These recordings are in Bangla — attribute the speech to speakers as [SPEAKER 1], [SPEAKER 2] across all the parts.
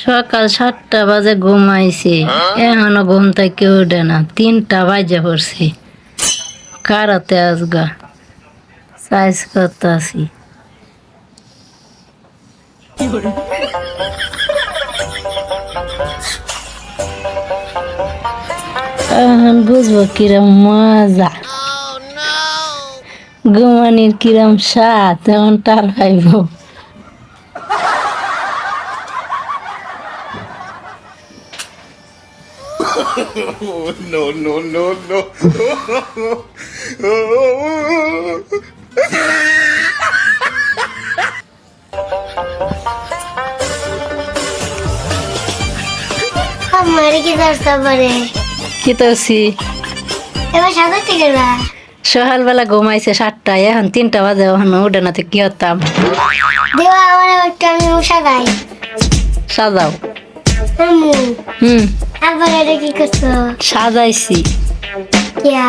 [SPEAKER 1] সকাল 7টা বাজে ঘুমাইছি, এখনো ঘুম থেকে উঠে না। 3টা বাজে পড়ছি। কারাতে আসগা সাইজ করতেছি। এখন বুঝবো কিরম মজা, ঘুমানির কিরম স্বাদ, এখন টার খাইব।
[SPEAKER 2] No, no, no, no.
[SPEAKER 3] আমার কি দরকার পড়ে
[SPEAKER 1] কি করছি?
[SPEAKER 3] এবার সাজাতে গেলা
[SPEAKER 1] সকালবেলা ঘুমাইছে 7টায়, এখন 3টা বাজে, এখন উঠে না তো কি হতাম।
[SPEAKER 3] দেওয়া আমার একটা আমি সাজাই
[SPEAKER 1] সাজাও।
[SPEAKER 3] আম্মু আবার এটা কি করছো
[SPEAKER 1] সাজাইছি।
[SPEAKER 3] কিয়া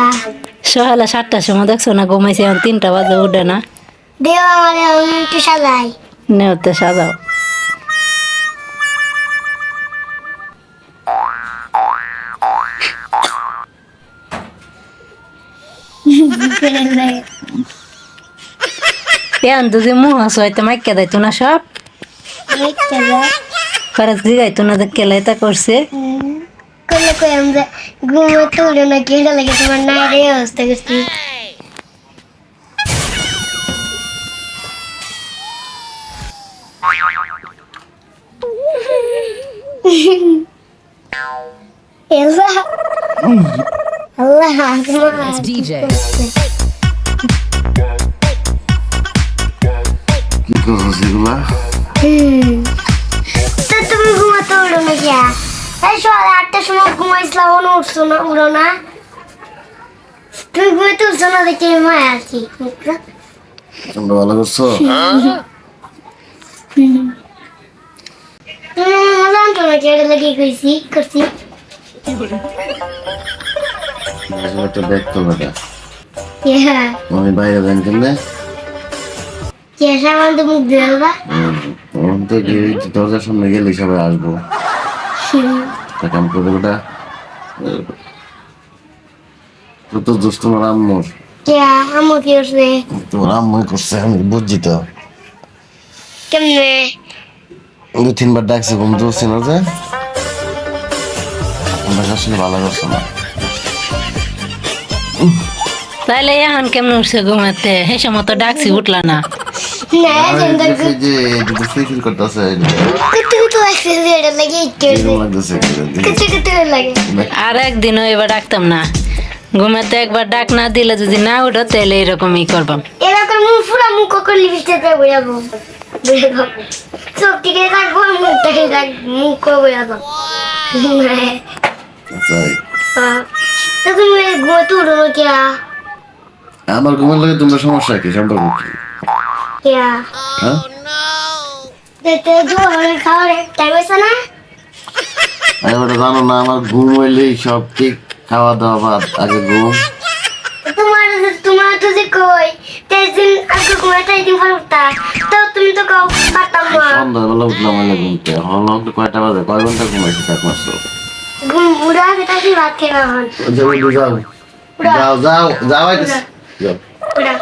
[SPEAKER 1] সকালে 7টার সময় দেখছো না ঘুমাইছে, এখন 3টা বাজে উঠে না।
[SPEAKER 3] দেওয়া আমার আমি একটু সাজাই
[SPEAKER 1] নেওতে সাজাও। এখন যদি মুখ হাসো হয়তো মাইকা দাইতো না সব, খরচ দিগাইতো না যে কেলাইতা করছে।
[SPEAKER 3] করলে কই আমরা ঘুমোতে উঠে না কেডা লাগে তোমার না রে অবস্থা করছি আল্লাহ আল্লাহ আকবার
[SPEAKER 4] DJ.
[SPEAKER 2] কি করছিস এগুলা?
[SPEAKER 3] তো তুমি ঘুমাতে উঠো না কিয়া এই সকাল 8টার সময় ঘুমাইছিলাম এখন উঠছো না উঠো না তুমি ঘুমাতে উঠছো না দেখে মায় আছি
[SPEAKER 2] তোমরা ভালো করছো?
[SPEAKER 3] জানতো না কেডা লাগে করছি
[SPEAKER 2] একটা দেখতো বেটা,
[SPEAKER 3] ইয়া
[SPEAKER 2] আমি বাইরে যাই কেমনে?
[SPEAKER 3] ইয়া সামান তো মুখ দিলবা
[SPEAKER 2] তখন তো দরজার সামনে গেলে সবাই আসবো। তা কাম করে বেটা, তো তো দোষ তোমার আম্মুর,
[SPEAKER 3] ইয়া আমু কি করছে
[SPEAKER 2] তোমার আম্মুই করছে, আমি বুঝছি তো।
[SPEAKER 3] কেমনে
[SPEAKER 2] 2-3 বার ডাকছে, ঘুম তো হচ্ছে না যে, আমরা আসলে ভালো করছো না।
[SPEAKER 1] তাইলে এখন কেমন উঠছে ঘুমাতে? সেই সময় তো ডাকছি উঠলা না।
[SPEAKER 3] না সুন্দর
[SPEAKER 2] যে দুটো ফিল করতেছে
[SPEAKER 3] কুতু কুতু আসছে এটা লাগে
[SPEAKER 2] এরকম লাগতেছে।
[SPEAKER 3] কুতু কুতু লাগে
[SPEAKER 1] আর একদিনও এবার ডাকতাম না। ঘুমাতে একবার ডাক না দিলে যদি না উঠো তাহলে এরকমই করবাম।
[SPEAKER 3] এরকম মুখ পুরা মুখ করলি বিস্তারিত বুঝাবো চোখ টিকে রাখবো মুখটাকে মুখ বুঝাবো তো তুমি ঘুমাতে উঠো না কিয়া
[SPEAKER 2] আমার ঘুমের লাগে তোমার সমস্যা কি, সম্পর্ক কি?
[SPEAKER 3] কিয়া
[SPEAKER 2] হ্যাঁ
[SPEAKER 3] দেখতে অনেক খাওয়ার টাইম হয়েছে না
[SPEAKER 2] আমি ওটা জানো না, আমার ঘুম হইলেই সব ঠিক, খাওয়া দাওয়া বাদ, আগে ঘুম।
[SPEAKER 3] তোমার তো যে কই 23 দিন আগে ঘুমাতে 3 দিন পর উঠতা তো তুমি তো কাউ পারতাম না
[SPEAKER 2] সন্ধ্যাবেলা উঠলাম হইলে ঘুমতে, হল কয়টা বাজে, কয় ঘন্টা ঘুমাইছি থাক মাত্র।
[SPEAKER 3] ঘুম উড়া বেটা কি ভাত খেয়ে না হন
[SPEAKER 2] যাও যাও যাও যাও যাও
[SPEAKER 3] উড়া